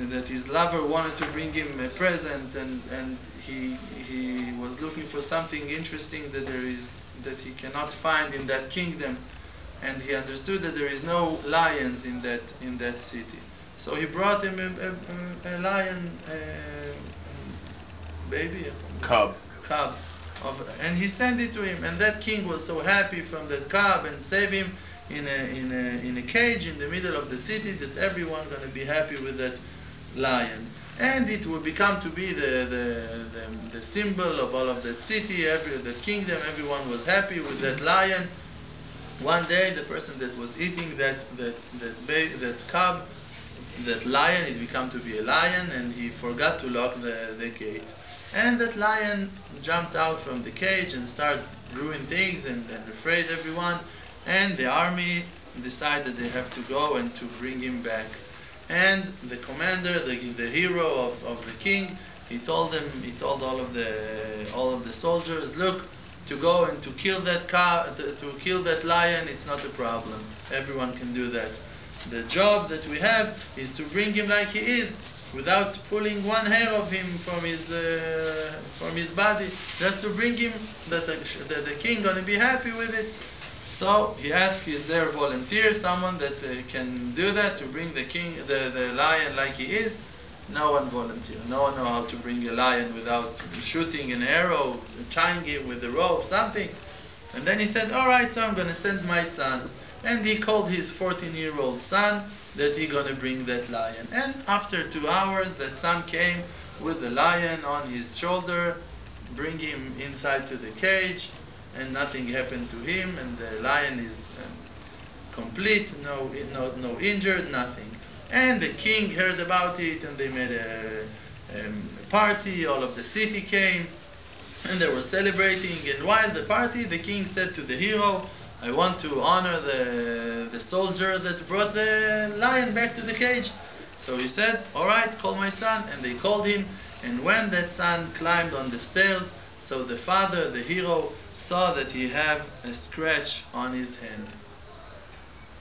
that his lover wanted to bring him a present, and he was looking for something interesting that he cannot find in that kingdom, and he understood that there is no lions in that city. So he brought him a lion baby, cub, and he sent it to him, and that king was so happy from that cub and saved him in a cage in the middle of the city, that everyone going to be happy with that lion, and it will become to be the symbol of all of that city, that kingdom. Everyone was happy with that lion. One day, the person that was eating that cub, that lion, it became to be a lion, and he forgot to lock the gate. And that lion jumped out from the cage and started doing things and afraid everyone. And the army decided they have to go and to bring him back. And the commander, the hero of the king, he told all of the soldiers, look, to go and to kill that kill that lion, it's not a problem. Everyone can do that. The job that we have is to bring him like he is, without pulling one hair of him from his body, just to bring him that the king gonna be happy with it. So he asked, is there a volunteer, someone that can do that, to bring the lion like he is? No one volunteered. No one know how to bring a lion without shooting an arrow, tying him with a rope, something. And then he said, all right, so I'm going to send my son. And he called his 14-year-old son that he going to bring that lion. And after 2 hours, that son came with the lion on his shoulder, bring him inside to the cage, and nothing happened to him, and the lion is complete, no injured, nothing. And the king heard about it, and they made a party. All of the city came, and they were celebrating. And while the party, the king said to the hero, I want to honor the soldier that brought the lion back to the cage. So he said, all right, call my son. And they called him, and when that son climbed on the stairs, so the father, the hero, saw that he had a scratch on his hand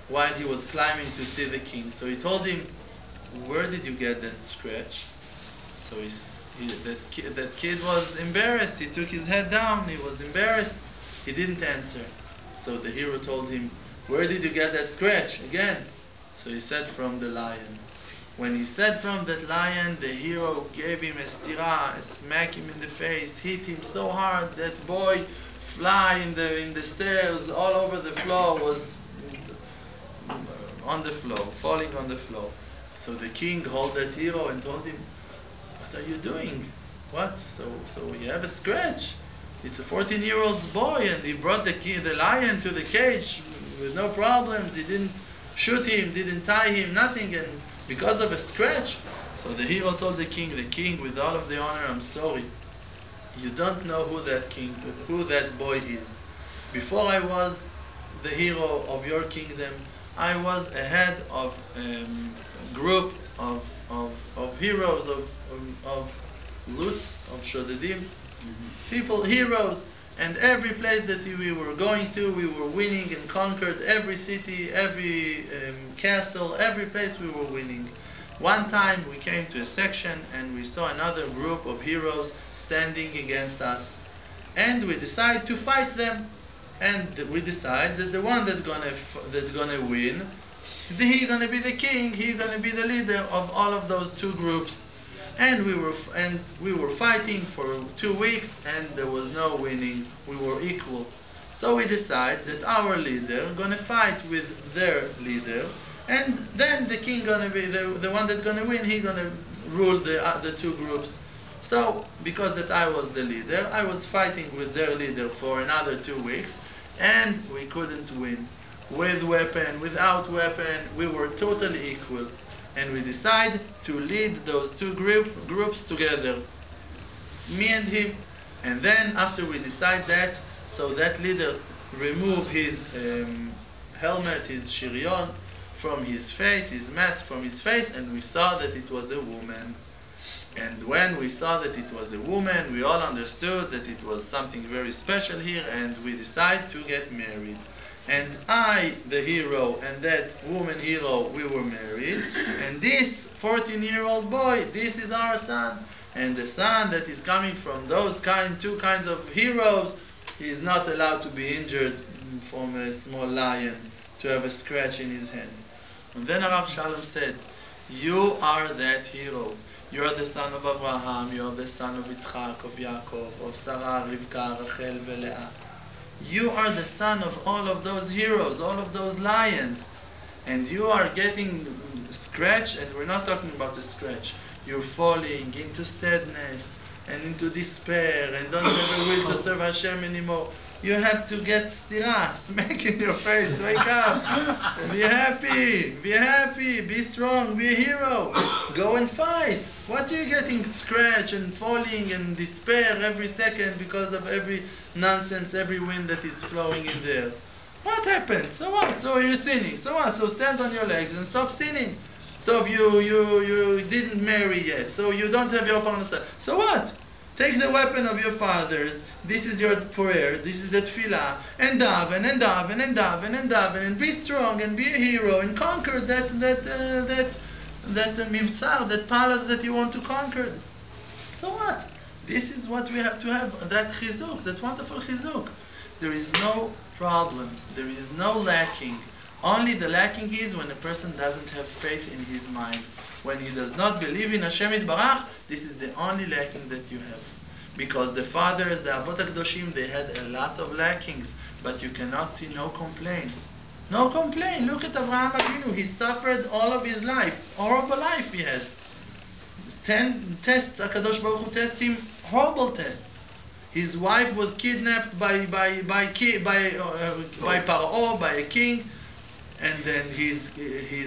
while he was climbing to see the king. So he told him, where did you get that scratch? So that kid was embarrassed. He took his head down. He was embarrassed. He didn't answer. So the hero told him, where did you get that scratch? Again. So he said, from the lion. When he said from that lion, the hero gave him a stira, smack him in the face, hit him so hard that boy fly in the stairs, all over the floor, was on the floor, falling on the floor. So the king called that hero and told him, what are you doing? What? So you have a scratch. It's a 14-year-old boy, and he brought the lion to the cage with no problems. He didn't shoot him, didn't tie him, nothing, and because of a scratch. So the hero told the king, with all of the honor, I'm sorry. You don't know who that boy is. Before I was the hero of your kingdom, I was a head of group of heroes, of Lutz, of Shodedim, people, heroes, and every place that we were going to, we were winning and conquered every city, every castle, every place we were winning. One time we came to a section and we saw another group of heroes standing against us, and we decided to fight them. And we decide that the one that's gonna win, he's gonna be the king. He's gonna be the leader of all of those two groups. And we were fighting for 2 weeks, and there was no winning. We were equal. So we decide that our leader gonna fight with their leader, and then the king gonna be the one that's gonna win. He gonna rule the two groups. So, because that I was the leader, I was fighting with their leader for another 2 weeks, and we couldn't win. With weapon, without weapon, we were totally equal. And we decided to lead those two groups together, me and him. And then, after we decide that, so that leader removed his helmet, his shirion, from his face, his mask from his face, and we saw that it was a woman. And when we saw that it was a woman, we all understood that it was something very special here, and we decided to get married. and I, the hero, and that woman hero, we were married, and this 14-year-old boy, this is our son. And the son that is coming from those two kinds of heroes, he is not allowed to be injured from a small lion, to have a scratch in his hand. And then Rav Shalom said, you are that hero. You are the son of Abraham, you are the son of Yitzchak, of Yaakov, of Sarah, Rivka, Rachel, Leah. You are the son of all of those heroes, all of those lions. And you are getting scratched, and we're not talking about a scratch. You're falling into sadness and into despair and don't have a will to serve HaShem anymore. You have to get stira, smack in your face, wake up, be happy, be strong, be a hero, go and fight. What are you getting scratched and falling and despair every second because of every nonsense, every wind that is flowing in there? What happened? So what? So you're sinning. So what? So stand on your legs and stop sinning. So if you didn't marry yet, so you don't have your parnasa. So what? Take the weapon of your fathers. This is your prayer. This is the tefillah, and daven and daven and daven and daven, and be strong and be a hero and conquer that mivtzar, that palace that you want to conquer. So what? This is what we have to have. That chizuk, that wonderful chizuk. There is no problem. There is no lacking. Only the lacking is when a person doesn't have faith in his mind. When he does not believe in HaShem Yitbarach, this is the only lacking that you have. Because the fathers, the Avot HaKadoshim, they had a lot of lackings, but you cannot see no complaint. No complaint. Look at Avraham Avinu. He suffered all of his life. Horrible life he had. 10 tests, HaKadosh Baruch Hu tested him, horrible tests. His wife was kidnapped by Paro, by a king. And then his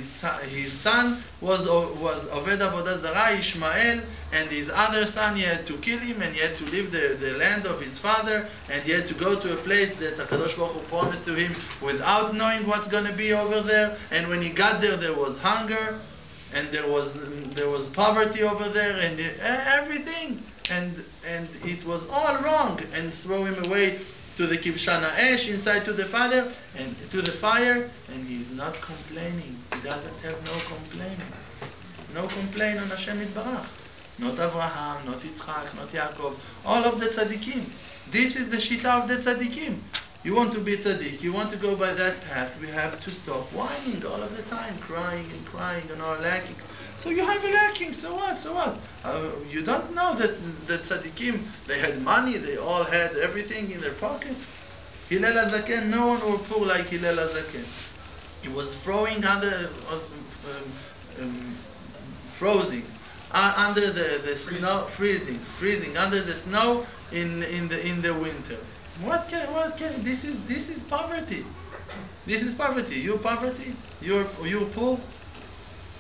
son was Oved Avodah Zarah, Ishmael, and his other son, he had to kill him, and he had to leave the land of his father, and he had to go to a place that HaKadosh Baruch Hu promised to him without knowing what's going to be over there. And when he got there, there was hunger, and there was poverty over there, and everything, and it was all wrong, and throw him away to the Kivshana Esh, inside to the fire, and he's not complaining. He doesn't have no complaining. No complaint on HaShem Yitbarach. Not Avraham, not Yitzchak, not Yaakov, all of the tzaddikim. This is the shita of the tzaddikim. You want to be tzaddik, you want to go by that path, we have to stop whining all of the time, crying on our lackings. So you have a lacking, so what? You don't know that the tzaddikim, they had money, they all had everything in their pocket. Hillel HaZaken, no one were poor like Hillel HaZaken. He was throwing under the snow, freezing under the snow in the winter. What can this is poverty. This is poverty. You're poverty? You're poor?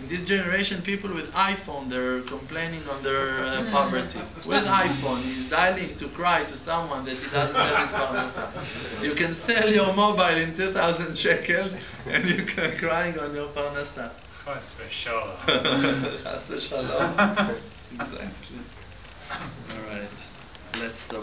In this generation, people with iPhone, they're complaining on their poverty. With iPhone, he's dialing to cry to someone that he doesn't have his parnasa. You can sell your mobile in 2,000 shekels and you can crying on your parnasa. Chas v'shalom. Chas v'shalom. Exactly. All right. Let's stop.